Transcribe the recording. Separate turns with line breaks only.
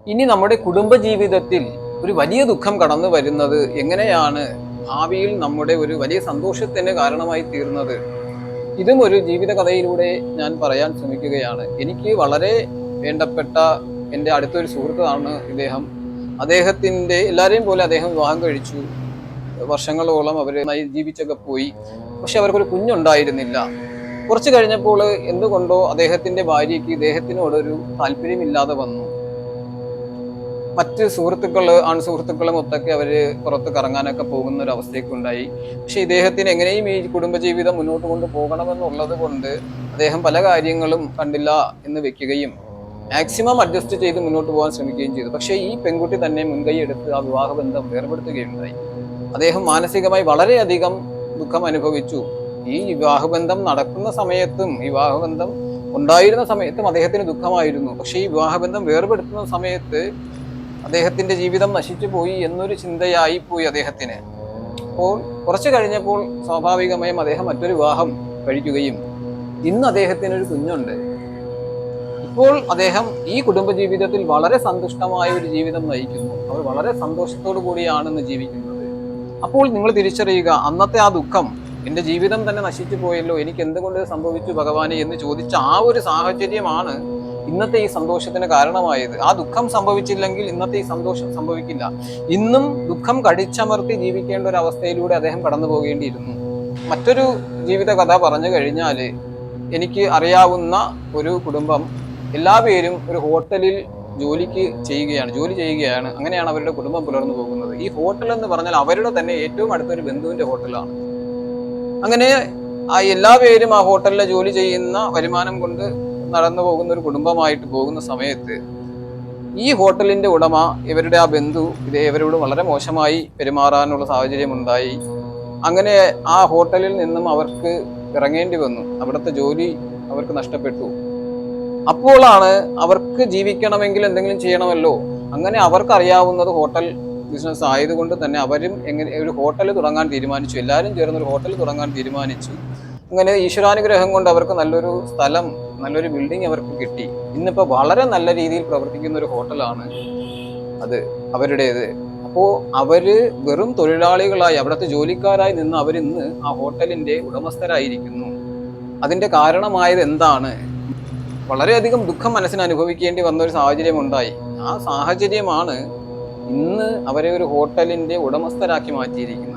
ഇനി നമ്മുടെ കുടുംബജീവിതത്തിൽ ഒരു വലിയ ദുഃഖം കടന്നു വരുന്നത് എങ്ങനെയാണ് ഭാവിയിൽ നമ്മുടെ ഒരു വലിയ സന്തോഷത്തിന് കാരണമായി തീർന്നത്? ഇതും ഒരു ജീവിത കഥയിലൂടെ ഞാൻ പറയാൻ ശ്രമിക്കുകയാണ്. എനിക്ക് വളരെ വേണ്ടപ്പെട്ട എൻ്റെ അടുത്തൊരു സുഹൃത്താണ് ഇദ്ദേഹം. അദ്ദേഹത്തിൻ്റെ എല്ലാവരെയും പോലെ അദ്ദേഹം വിവാഹം കഴിച്ചു. വർഷങ്ങളോളം അവർ ജീവിച്ചൊക്കെ പോയി. പക്ഷെ അവർക്കൊരു കുഞ്ഞുണ്ടായിരുന്നില്ല. കുറച്ച് കഴിഞ്ഞപ്പോൾ എന്തുകൊണ്ടോ അദ്ദേഹത്തിന്റെ ഭാര്യയ്ക്ക് ഇദ്ദേഹത്തിനോടൊരു താല്പര്യമില്ലാതെ വന്നു. മറ്റ് ആൺസുഹൃത്തുക്കളും ഒത്തൊക്കെ അവര് പുറത്ത് കറങ്ങാനൊക്കെ പോകുന്ന ഒരു അവസ്ഥയൊക്കെ ഉണ്ടായി. പക്ഷെ ഇദ്ദേഹത്തിന് എങ്ങനെയും ഈ കുടുംബജീവിതം മുന്നോട്ട് കൊണ്ടുപോകണമെന്നുള്ളത് കൊണ്ട് അദ്ദേഹം പല കാര്യങ്ങളും കണ്ടില്ല എന്ന് വെക്കുകയും മാക്സിമം അഡ്ജസ്റ്റ് ചെയ്ത് മുന്നോട്ട് പോകാൻ ശ്രമിക്കുകയും ചെയ്തു. പക്ഷേ ഈ പെൺകുട്ടി തന്നെ മുൻകൈ എടുത്ത് ആ വിവാഹബന്ധം വേർപെടുത്തുകയുണ്ടായി. അദ്ദേഹം മാനസികമായി വളരെയധികം ദുഃഖം അനുഭവിച്ചു. ഈ വിവാഹബന്ധം നടക്കുന്ന സമയത്തും വിവാഹബന്ധം ഉണ്ടായിരുന്ന സമയത്തും അദ്ദേഹത്തിന് ദുഃഖമായിരുന്നു. പക്ഷേ ഈ വിവാഹബന്ധം വേർപെടുത്തുന്ന സമയത്ത് അദ്ദേഹത്തിന്റെ ജീവിതം നശിച്ചു പോയി എന്നൊരു ചിന്തയായി പോയി അദ്ദേഹത്തിന്. അപ്പോൾ കുറച്ചു കഴിഞ്ഞപ്പോൾ സ്വാഭാവികമായും അദ്ദേഹം മറ്റൊരു വിവാഹം കഴിക്കുകയും ഇന്ന് അദ്ദേഹത്തിന് ഒരു കുഞ്ഞുണ്ട്. ഇപ്പോൾ അദ്ദേഹം ഈ കുടുംബജീവിതത്തിൽ വളരെ സന്തുഷ്ടമായ ഒരു ജീവിതം നയിക്കുന്നു. അവർ വളരെ സന്തോഷത്തോടു കൂടിയാണ് ഇന്ന് ജീവിക്കുന്നത്. അപ്പോൾ നിങ്ങൾ തിരിച്ചറിയുക, അന്നത്തെ ആ ദുഃഖം, എൻ്റെ ജീവിതം തന്നെ നശിച്ചു പോയല്ലോ, എനിക്ക് എന്തുകൊണ്ട് സംഭവിച്ചു ഭഗവാനെ എന്ന് ചോദിച്ച ആ ഒരു സാഹചര്യമാണ് ഇന്നത്തെ ഈ സന്തോഷത്തിന് കാരണമായത്. ആ ദുഃഖം സംഭവിച്ചില്ലെങ്കിൽ ഇന്നത്തെ ഈ സന്തോഷം സംഭവിക്കില്ല. ഇന്നും ദുഃഖം കടിച്ചമർത്തി ജീവിക്കേണ്ട ഒരു അവസ്ഥയിലൂടെ അദ്ദേഹം കടന്നു പോകേണ്ടിയിരുന്നു. മറ്റൊരു ജീവിത കഥ പറഞ്ഞു കഴിഞ്ഞാൽ, എനിക്ക് അറിയാവുന്ന ഒരു കുടുംബം, എല്ലാ പേരും ഒരു ഹോട്ടലിൽ ജോലി ചെയ്യുകയാണ്. അങ്ങനെയാണ് അവരുടെ കുടുംബം പുലർന്നു പോകുന്നത്. ഈ ഹോട്ടൽ എന്ന് പറഞ്ഞാൽ അവരുടെ തന്നെ ഏറ്റവും അടുത്തൊരു ബന്ധുവിന്റെ ഹോട്ടലാണ്. അങ്ങനെ ആ എല്ലാ പേരും ആ ഹോട്ടലിലെ ജോലി ചെയ്യുന്ന വരുമാനം കൊണ്ട് നടന്നു പോകുന്ന ഒരു കുടുംബമായിട്ട് പോകുന്ന സമയത്ത് ഈ ഹോട്ടലിന്റെ ഉടമ, ഇവരുടെ ആ ബന്ധു ഇവരോട് വളരെ മോശമായി പെരുമാറാനുള്ള സാഹചര്യം ഉണ്ടായി. അങ്ങനെ ആ ഹോട്ടലിൽ നിന്നും അവർക്ക് ഇറങ്ങേണ്ടി വന്നു. അവിടുത്തെ ജോലി അവർക്ക് നഷ്ടപ്പെട്ടു. അപ്പോഴാണ് അവർക്ക് ജീവിക്കണമെങ്കിൽ എന്തെങ്കിലും ചെയ്യണമല്ലോ. അങ്ങനെ അവർക്ക് അറിയാവുന്നത് ഹോട്ടൽ ബിസിനസ് ആയതുകൊണ്ട് തന്നെ അവരും ഒരു ഹോട്ടൽ തുടങ്ങാൻ തീരുമാനിച്ചു. എല്ലാവരും ചേർന്ന് ഒരു ഹോട്ടൽ തുടങ്ങാൻ തീരുമാനിച്ചു. അങ്ങനെ ഈശ്വരാനുഗ്രഹം കൊണ്ട് അവർക്ക് നല്ലൊരു സ്ഥലം, നല്ലൊരു ബിൽഡിംഗ് അവർക്ക് കിട്ടി. ഇന്നിപ്പോൾ വളരെ നല്ല രീതിയിൽ പ്രവർത്തിക്കുന്ന ഒരു ഹോട്ടലാണ് അത് അവരുടേത്. അപ്പോൾ അവര് വെറും തൊഴിലാളികളായി, അവിടുത്തെ ജോലിക്കാരായി നിന്ന് അവരിന്ന് ആ ഹോട്ടലിന്റെ ഉടമസ്ഥരായിരിക്കുന്നു. അതിന്റെ കാരണമായത് എന്താണ്? വളരെയധികം ദുഃഖം മനസ്സിന് അനുഭവിക്കേണ്ടി വന്ന ഒരു സാഹചര്യം ഉണ്ടായി. ആ സാഹചര്യമാണ് ഇന്ന് അവരെ ഒരു ഹോട്ടലിന്റെ ഉടമസ്ഥരാക്കി മാറ്റിയിരിക്കുന്നത്.